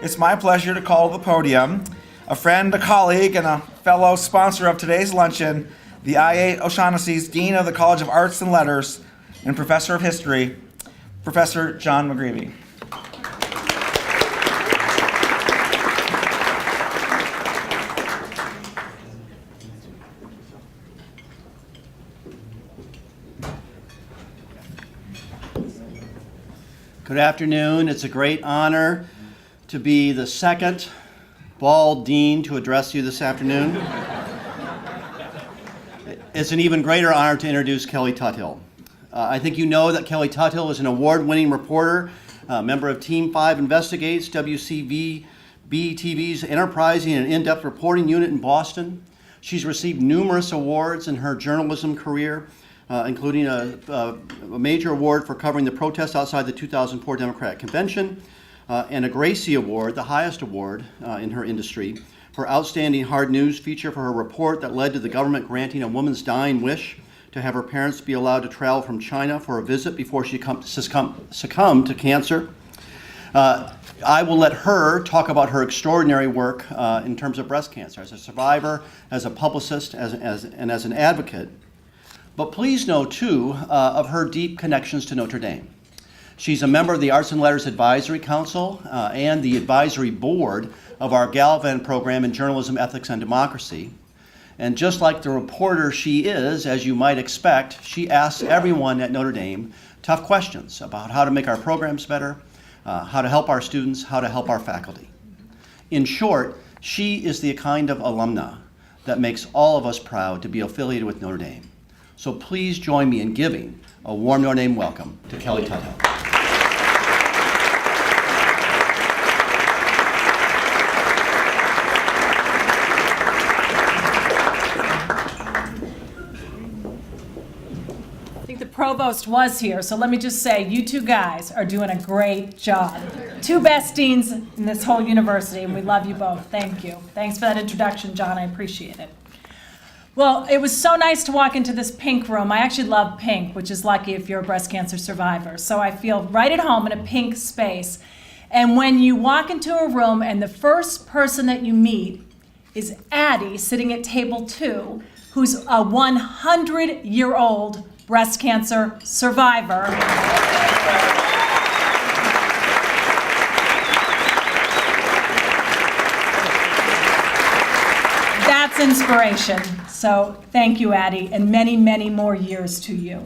it's my pleasure to call to the podium a friend, a colleague, and a fellow sponsor of today's luncheon, the I-8 O'Shaughnessy's Dean of the College of Arts and Letters and Professor of History, Professor John McGreevy. Good afternoon. It's a great honor to be the second bald dean to address you this afternoon. It's an even greater honor to introduce Kelley Tuthill. I think you know that Kelley Tuthill is an award-winning reporter, member of Team 5 Investigates, WCVB-TV's enterprising and in-depth reporting unit in Boston. She's received numerous awards in her journalism career, including a major award for covering the protests outside the 2004 Democratic Convention, and a Gracie Award, the highest award in her industry, for outstanding hard news feature for her report that led to the government granting a woman's dying wish to have her parents be allowed to travel from China for a visit before she succumbed to cancer. I will let her talk about her extraordinary work in terms of breast cancer as a survivor, as a publicist, and as an advocate. But please know, too, of her deep connections to Notre Dame. She's a member of the Arts and Letters Advisory Council and the advisory board of our Gallivan program in Journalism, Ethics, and Democracy. And just like the reporter she is, as you might expect, she asks everyone at Notre Dame tough questions about how to make our programs better, how to help our students, how to help our faculty. In short, she is the kind of alumna that makes all of us proud to be affiliated with Notre Dame. So please join me in giving a warm Notre Dame welcome to Kelley Tuthill. I think the provost was here, so let me just say, you two guys are doing a great job. Two best deans in this whole university, and we love you both. Thank you. Thanks for that introduction, John. I appreciate it. Well, it was so nice to walk into this pink room. I actually love pink, which is lucky if you're a breast cancer survivor. So I feel right at home in a pink space. And when you walk into a room and the first person that you meet is Addie sitting at table 2, who's a 100-year-old breast cancer survivor. That's inspiration. So thank you, Addie, and many, many more years to you.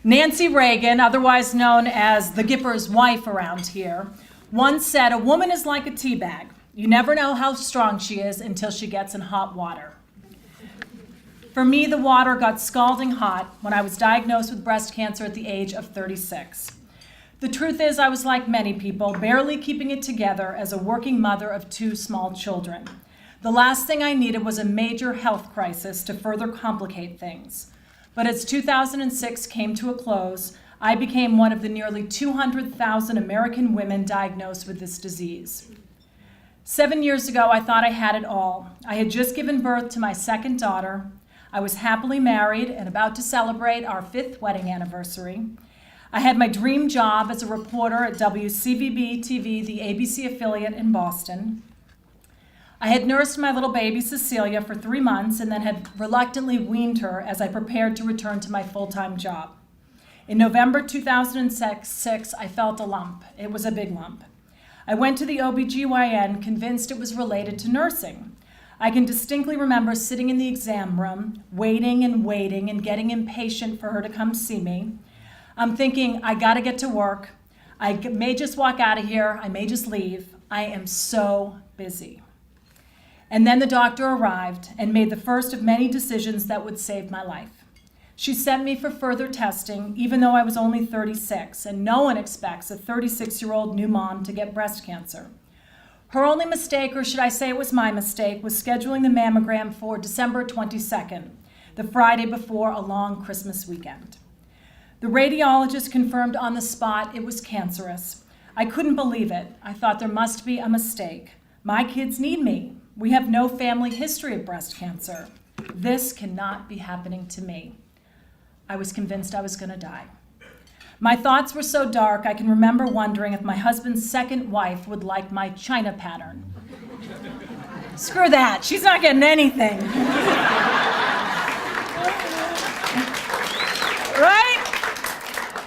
Nancy Reagan, otherwise known as the Gipper's wife around here, once said, "A woman is like a tea bag. You never know how strong she is until she gets in hot water." For me, the water got scalding hot when I was diagnosed with breast cancer at the age of 36. The truth is, I was like many people, barely keeping it together as a working mother of 2 small children. The last thing I needed was a major health crisis to further complicate things. But as 2006 came to a close, I became one of the nearly 200,000 American women diagnosed with this disease. 7 years ago, I thought I had it all. I had just given birth to my second daughter. I was happily married and about to celebrate our 5th wedding anniversary. I had my dream job as a reporter at WCVB-TV, the ABC affiliate in Boston. I had nursed my little baby, Cecilia, for 3 months and then had reluctantly weaned her as I prepared to return to my full-time job. In November 2006, I felt a lump. It was a big lump. I went to the OBGYN, convinced it was related to nursing. I can distinctly remember sitting in the exam room, waiting and getting impatient for her to come see me. I'm thinking, I gotta get to work. I may just walk out of here. I may just leave. I am so busy. And then the doctor arrived and made the first of many decisions that would save my life. She sent me for further testing, even though I was only 36, and no one expects a 36-year-old new mom to get breast cancer. Her only mistake, or should I say it was my mistake, was scheduling the mammogram for December 22nd, the Friday before a long Christmas weekend. The radiologist confirmed on the spot it was cancerous. I couldn't believe it. I thought there must be a mistake. My kids need me. We have no family history of breast cancer. This cannot be happening to me. I was convinced I was going to die. My thoughts were so dark, I can remember wondering if my husband's second wife would like my china pattern. Screw that, she's not getting anything. Right?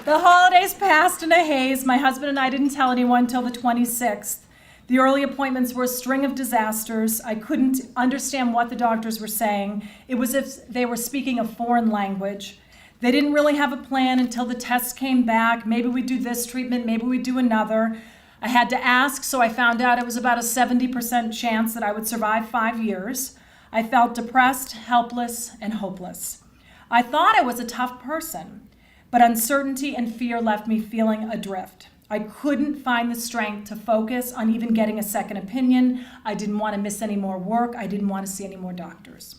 The holidays passed in a haze. My husband and I didn't tell anyone until the 26th. The early appointments were a string of disasters. I couldn't understand what the doctors were saying. It was as if they were speaking a foreign language. They didn't really have a plan until the tests came back. Maybe we'd do this treatment, maybe we'd do another. I had to ask, so I found out it was about a 70% chance that I would survive 5 years. I felt depressed, helpless, and hopeless. I thought I was a tough person, but uncertainty and fear left me feeling adrift. I couldn't find the strength to focus on even getting a second opinion. I didn't want to miss any more work. I didn't want to see any more doctors.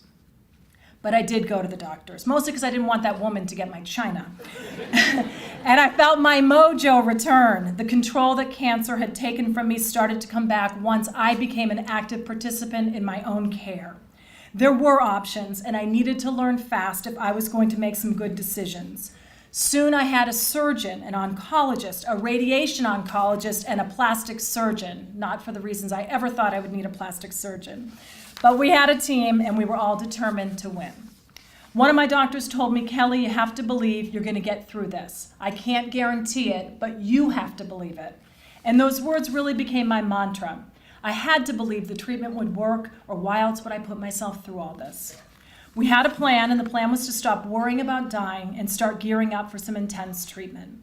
But I did go to the doctors, mostly because I didn't want that woman to get my china. And I felt my mojo return. The control that cancer had taken from me started to come back once I became an active participant in my own care. There were options, and I needed to learn fast if I was going to make some good decisions. Soon I had a surgeon, an oncologist, a radiation oncologist, and a plastic surgeon, not for the reasons I ever thought I would need a plastic surgeon. But we had a team, and we were all determined to win. One of my doctors told me, Kelley, you have to believe you're going to get through this. I can't guarantee it, but you have to believe it. And those words really became my mantra. I had to believe the treatment would work, or why else would I put myself through all this? We had a plan, and the plan was to stop worrying about dying and start gearing up for some intense treatment.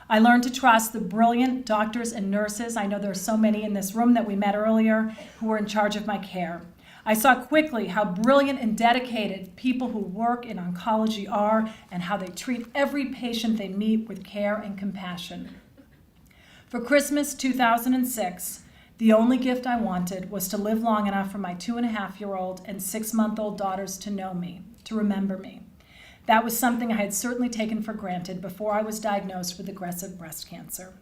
I learned to trust the brilliant doctors and nurses. I know there are so many in this room that we met earlier who were in charge of my care. I saw quickly how brilliant and dedicated people who work in oncology are and how they treat every patient they meet with care and compassion. For Christmas 2006, the only gift I wanted was to live long enough for my 2.5-year-old and 6-month-old daughters to know me, to remember me. That was something I had certainly taken for granted before I was diagnosed with aggressive breast cancer.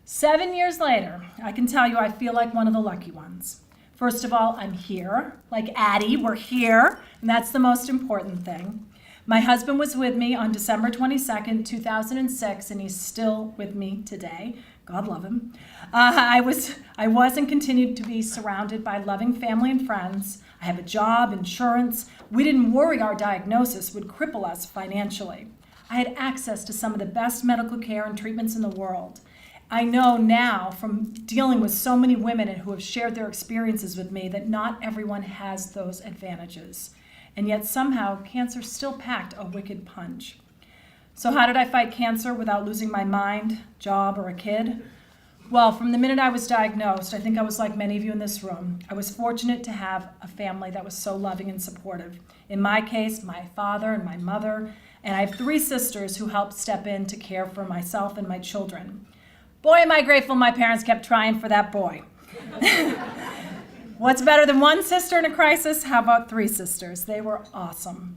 7 years later, I can tell you I feel like one of the lucky ones. First of all, I'm here, like Addie, we're here, and that's the most important thing. My husband was with me on December 22nd, 2006, and he's still with me today. God love him. I was and continued to be surrounded by loving family and friends. I have a job, insurance. We didn't worry our diagnosis would cripple us financially. I had access to some of the best medical care and treatments in the world. I know now from dealing with so many women who have shared their experiences with me that not everyone has those advantages. And yet somehow cancer still packed a wicked punch. So how did I fight cancer without losing my mind, job, or a kid? Well, from the minute I was diagnosed, I think I was like many of you in this room. I was fortunate to have a family that was so loving and supportive. In my case, my father and my mother, and I have 3 sisters who helped step in to care for myself and my children. Boy, am I grateful my parents kept trying for that boy. What's better than 1 sister in a crisis? How about 3 sisters? They were awesome.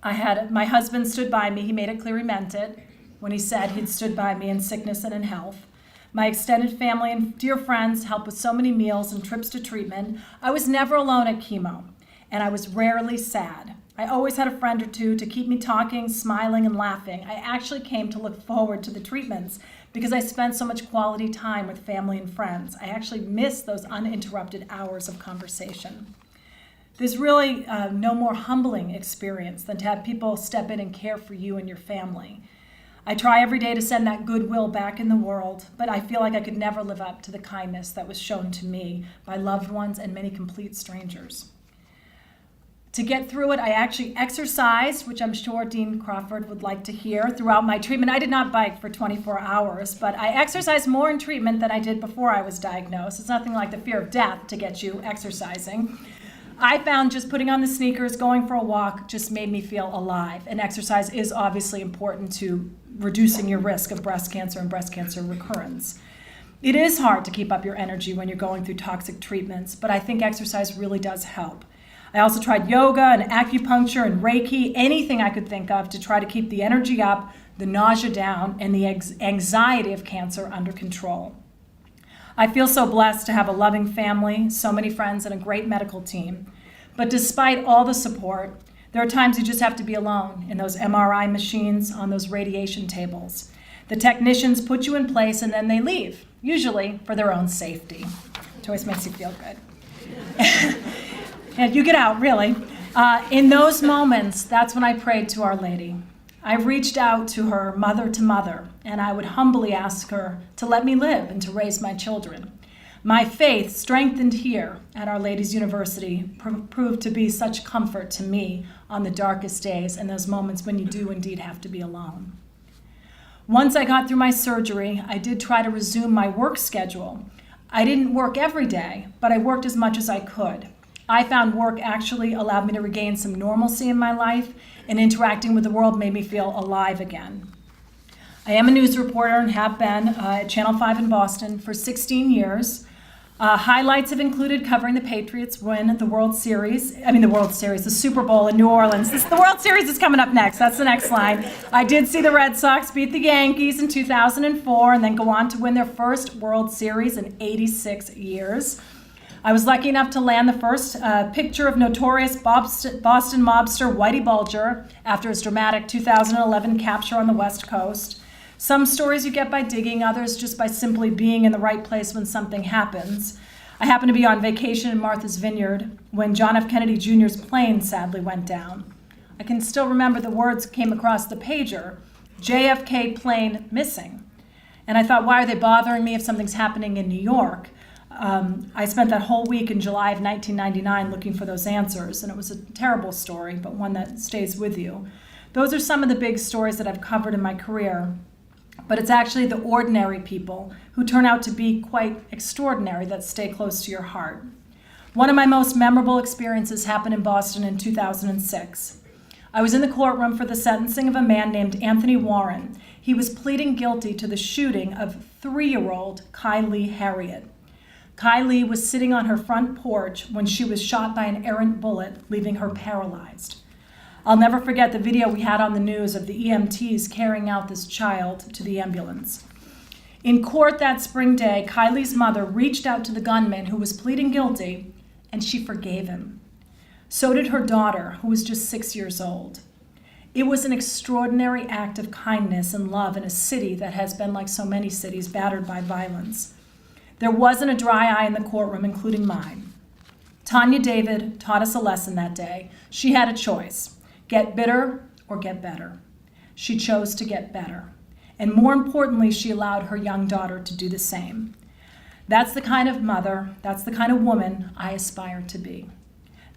My husband stood by me. He made it clear he meant it when he said he'd stood by me in sickness and in health. My extended family and dear friends helped with so many meals and trips to treatment. I was never alone at chemo, and I was rarely sad. I always had a friend or two to keep me talking, smiling, and laughing. I actually came to look forward to the treatments because I spent so much quality time with family and friends. I actually missed those uninterrupted hours of conversation. There's really no more humbling experience than to have people step in and care for you and your family. I try every day to send that goodwill back in the world, but I feel like I could never live up to the kindness that was shown to me by loved ones and many complete strangers. To get through it, I actually exercised, which I'm sure Dean Crawford would like to hear, throughout my treatment. I did not bike for 24 hours, but I exercised more in treatment than I did before I was diagnosed. It's nothing like the fear of death to get you exercising. I found just putting on the sneakers, going for a walk, just made me feel alive. And exercise is obviously important to reducing your risk of breast cancer and breast cancer recurrence. It is hard to keep up your energy when you're going through toxic treatments, but I think exercise really does help. I also tried yoga and acupuncture and Reiki, anything I could think of to try to keep the energy up, the nausea down, and the anxiety of cancer under control. I feel so blessed to have a loving family, so many friends, and a great medical team. But despite all the support, there are times you just have to be alone in those MRI machines, on those radiation tables. The technicians put you in place and then they leave, usually for their own safety. It always makes you feel good. And you get out, really. In those moments, that's when I prayed to Our Lady. I reached out to her mother to mother, and I would humbly ask her to let me live and to raise my children. My faith, strengthened here at Our Lady's University, proved to be such comfort to me on the darkest days and those moments when you do indeed have to be alone. Once I got through my surgery, I did try to resume my work schedule. I didn't work every day, but I worked as much as I could. I found work actually allowed me to regain some normalcy in my life, and interacting with the world made me feel alive again. I am a news reporter and have been at Channel 5 in Boston for 16 years. Highlights have included covering the Patriots win the Super Bowl in New Orleans. The World Series is coming up next. That's the next line. I did see the Red Sox beat the Yankees in 2004 and then go on to win their first World Series in 86 years. I was lucky enough to land the first picture of notorious Boston mobster Whitey Bulger after his dramatic 2011 capture on the West Coast. Some stories you get by digging, others just by simply being in the right place when something happens. I happened to be on vacation in Martha's Vineyard when John F. Kennedy Jr.'s plane sadly went down. I can still remember the words came across the pager, JFK plane missing. And I thought, why are they bothering me if something's happening in New York? I spent that whole week in July of 1999 looking for those answers, and it was a terrible story, but one that stays with you. Those are some of the big stories that I've covered in my career. But it's actually the ordinary people who turn out to be quite extraordinary that stay close to your heart. One of my most memorable experiences happened in Boston in 2006. I was in the courtroom for the sentencing of a man named Anthony Warren. He was pleading guilty to the shooting of 3-year-old Kylie Harriet. Kylie was sitting on her front porch when she was shot by an errant bullet, leaving her paralyzed. I'll never forget the video we had on the news of the EMTs carrying out this child to the ambulance. In court that spring day, Kylie's mother reached out to the gunman who was pleading guilty, and she forgave him. So did her daughter, who was just 6 years old. It was an extraordinary act of kindness and love in a city that has been, like so many cities, battered by violence. There wasn't a dry eye in the courtroom, including mine. Tanya David taught us a lesson that day. She had a choice. Get bitter or get better. She chose to get better. And more importantly, she allowed her young daughter to do the same. That's the kind of mother, that's the kind of woman I aspire to be.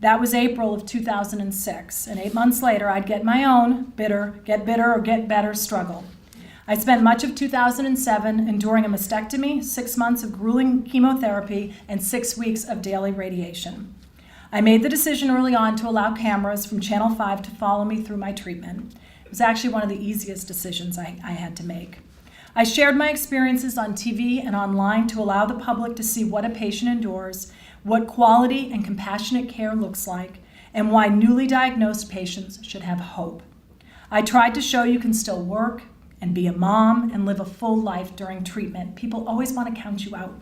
That was April of 2006, and 8 months later, I'd get my own get bitter or get better struggle. I spent much of 2007 enduring a mastectomy, 6 months of grueling chemotherapy, and 6 weeks of daily radiation. I made the decision early on to allow cameras from Channel 5 to follow me through my treatment. It was actually one of the easiest decisions I had to make. I shared my experiences on TV and online to allow the public to see what a patient endures, what quality and compassionate care looks like, and why newly diagnosed patients should have hope. I tried to show you can still work and be a mom and live a full life during treatment. People always want to count you out.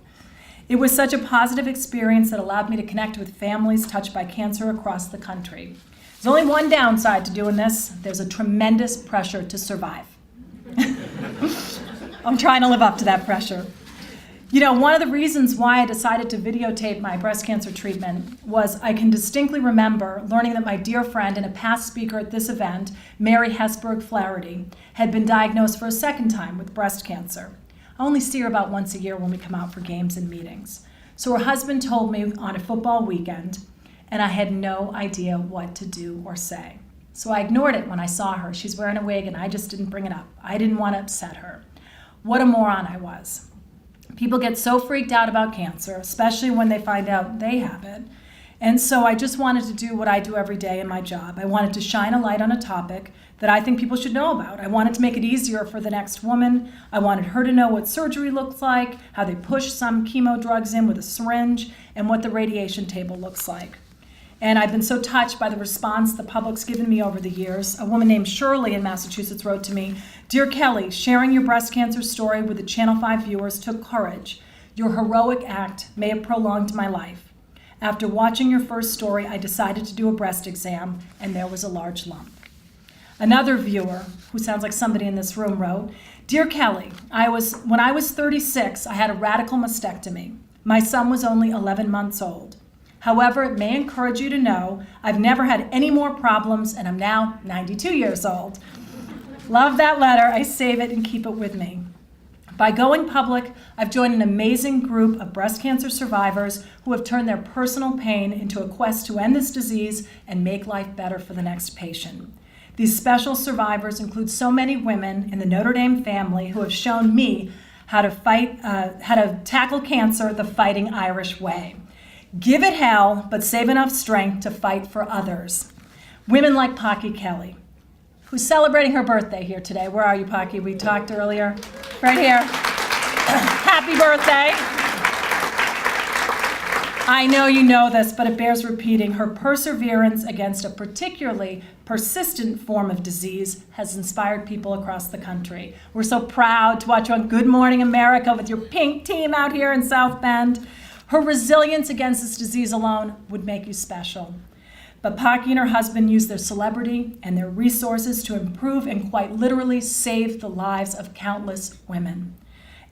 It was such a positive experience that allowed me to connect with families touched by cancer across the country. There's only one downside to doing this. There's a tremendous pressure to survive. I'm trying to live up to that pressure. You know, one of the reasons why I decided to videotape my breast cancer treatment was I can distinctly remember learning that my dear friend and a past speaker at this event, Mary Hesburgh Flaherty, had been diagnosed for a second time with breast cancer. I only see her about once a year when we come out for games and meetings. So her husband told me on a football weekend, and I had no idea what to do or say. So I ignored it when I saw her. She's wearing a wig, and I just didn't bring it up. I didn't want to upset her. What a moron I was. People get so freaked out about cancer, especially when they find out they have it. And so I just wanted to do what I do every day in my job. I wanted to shine a light on a topic that I think people should know about. I wanted to make it easier for the next woman. I wanted her to know what surgery looks like, how they push some chemo drugs in with a syringe, and what the radiation table looks like. And I've been so touched by the response the public's given me over the years. A woman named Shirley in Massachusetts wrote to me, "Dear Kelley, sharing your breast cancer story with the Channel 5 viewers took courage. Your heroic act may have prolonged my life. After watching your first story, I decided to do a breast exam, and there was a large lump." Another viewer, who sounds like somebody in this room, wrote, "Dear Kelley, when I was 36, I had a radical mastectomy. My son was only 11 months old. However, it may encourage you to know I've never had any more problems, and I'm now 92 years old." Love that letter. I save it and keep it with me. By going public, I've joined an amazing group of breast cancer survivors who have turned their personal pain into a quest to end this disease and make life better for the next patient. These special survivors include so many women in the Notre Dame family who have shown me how to tackle cancer the Fighting Irish way. Give it hell, but save enough strength to fight for others. Women like Pocky Kelley, who's celebrating her birthday here today. Where are you, Pocky? We talked earlier. Right here. Happy birthday. I know you know this, but it bears repeating. Her perseverance against a particularly persistent form of disease has inspired people across the country. We're so proud to watch you on Good Morning America with your pink team out here in South Bend. Her resilience against this disease alone would make you special. But Pocky and her husband used their celebrity and their resources to improve and quite literally save the lives of countless women.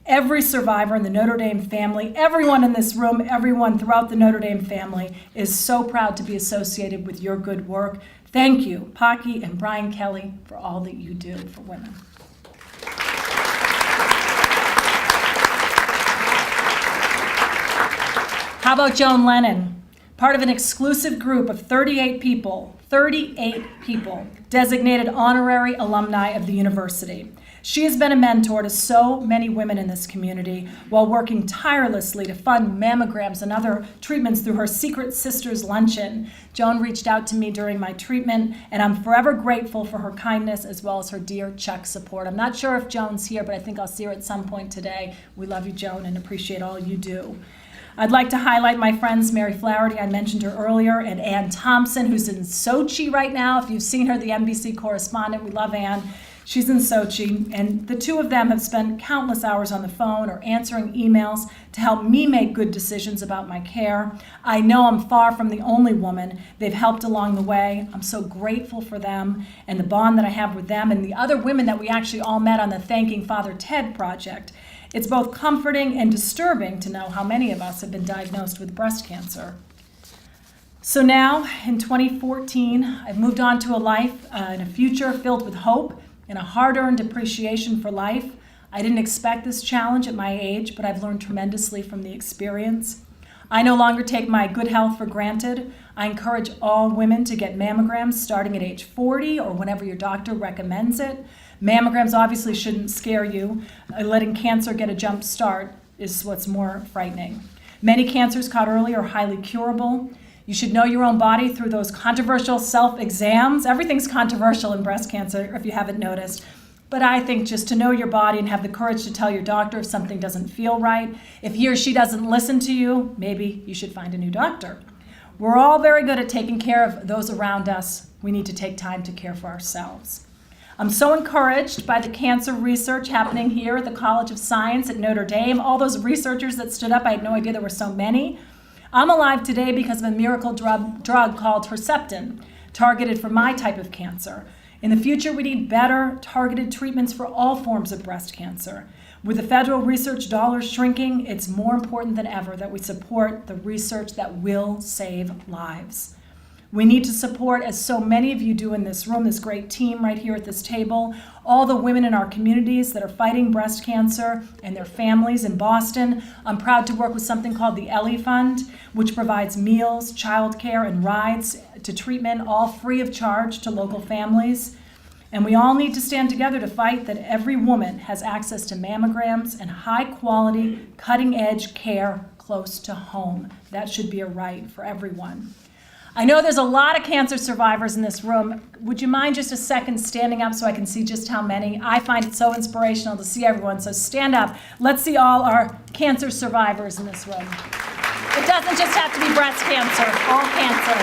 Every survivor in the Notre Dame family, everyone in this room, everyone throughout the Notre Dame family is so proud to be associated with your good work. Thank you, Pocky and Brian Kelley, for all that you do for women. How about Joan Lennon? Part of an exclusive group of 38 people designated honorary alumni of the university. She has been a mentor to so many women in this community while working tirelessly to fund mammograms and other treatments through her Secret Sisters Luncheon. Joan reached out to me during my treatment, and I'm forever grateful for her kindness as well as her dear Czech support. I'm not sure if Joan's here, but I think I'll see her at some point today. We love you, Joan, and appreciate all you do. I'd like to highlight my friends Mary Flaherty, I mentioned her earlier, and Ann Thompson, who's in Sochi right now. If you've seen her, the NBC correspondent, we love Ann. She's in Sochi, and the two of them have spent countless hours on the phone or answering emails to help me make good decisions about my care. I know I'm far from the only woman. They've helped along the way. I'm so grateful for them and the bond that I have with them and the other women that we actually all met on the Thanking Father Ted project. It's both comforting and disturbing to know how many of us have been diagnosed with breast cancer. So now, in 2014, I've moved on to a life and a future filled with hope and a hard-earned appreciation for life. I didn't expect this challenge at my age, but I've learned tremendously from the experience. I no longer take my good health for granted. I encourage all women to get mammograms starting at age 40 or whenever your doctor recommends it. Mammograms obviously shouldn't scare you. Letting cancer get a jump start is what's more frightening. Many cancers caught early are highly curable. You should know your own body through those controversial self-exams. Everything's controversial in breast cancer, if you haven't noticed. But I think just to know your body and have the courage to tell your doctor if something doesn't feel right. If he or she doesn't listen to you, maybe you should find a new doctor. We're all very good at taking care of those around us. We need to take time to care for ourselves. I'm so encouraged by the cancer research happening here at the College of Science at Notre Dame. All those researchers that stood up, I had no idea there were so many. I'm alive today because of a miracle drug called Herceptin, targeted for my type of cancer. In the future, we need better targeted treatments for all forms of breast cancer. With the federal research dollars shrinking, it's more important than ever that we support the research that will save lives. We need to support, as so many of you do in this room, this great team right here at this table, all the women in our communities that are fighting breast cancer and their families in Boston. I'm proud to work with something called the Ellie Fund, which provides meals, childcare, and rides to treatment, all free of charge to local families. And we all need to stand together to fight that every woman has access to mammograms and high-quality, cutting-edge care close to home. That should be a right for everyone. I know there's a lot of cancer survivors in this room. Would you mind just a second standing up so I can see just how many? I find it so inspirational to see everyone, so stand up. Let's see all our cancer survivors in this room. It doesn't just have to be breast cancer, all cancer.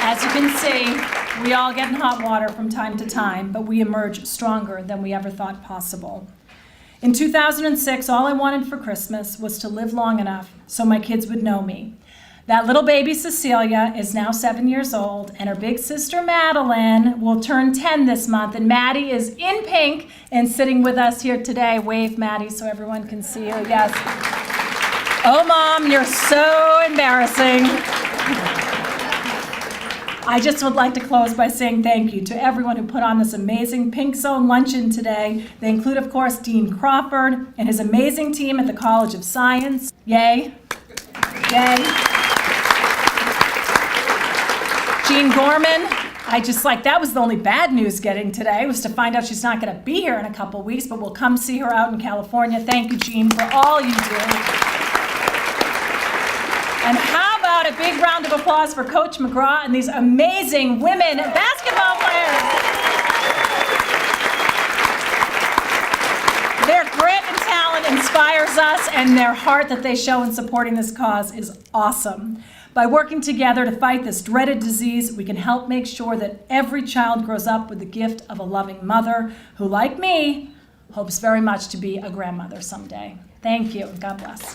As you can see, we all get in hot water from time to time, but we emerge stronger than we ever thought possible. In 2006, all I wanted for Christmas was to live long enough so my kids would know me. That little baby Cecilia is now 7 years old, and her big sister Madeline will turn 10 this month. And Maddie is in pink and sitting with us here today. Wave, Maddie, so everyone can see you. Yes. Oh, Mom, you're so embarrassing. I just would like to close by saying thank you to everyone who put on this amazing Pink Zone Luncheon today. They include, of course, Dean Crawford and his amazing team at the College of Science. Yay. Yay. Jean Gorman, that was the only bad news getting today, was to find out she's not going to be here in a couple weeks, but we'll come see her out in California. Thank you, Jean, for all you do. And how about a big round of applause for Coach McGraw and these amazing women basketball players. Their grit and talent inspires us, and their heart that they show in supporting this cause is awesome. By working together to fight this dreaded disease, we can help make sure that every child grows up with the gift of a loving mother who, like me, hopes very much to be a grandmother someday. Thank you, and God bless.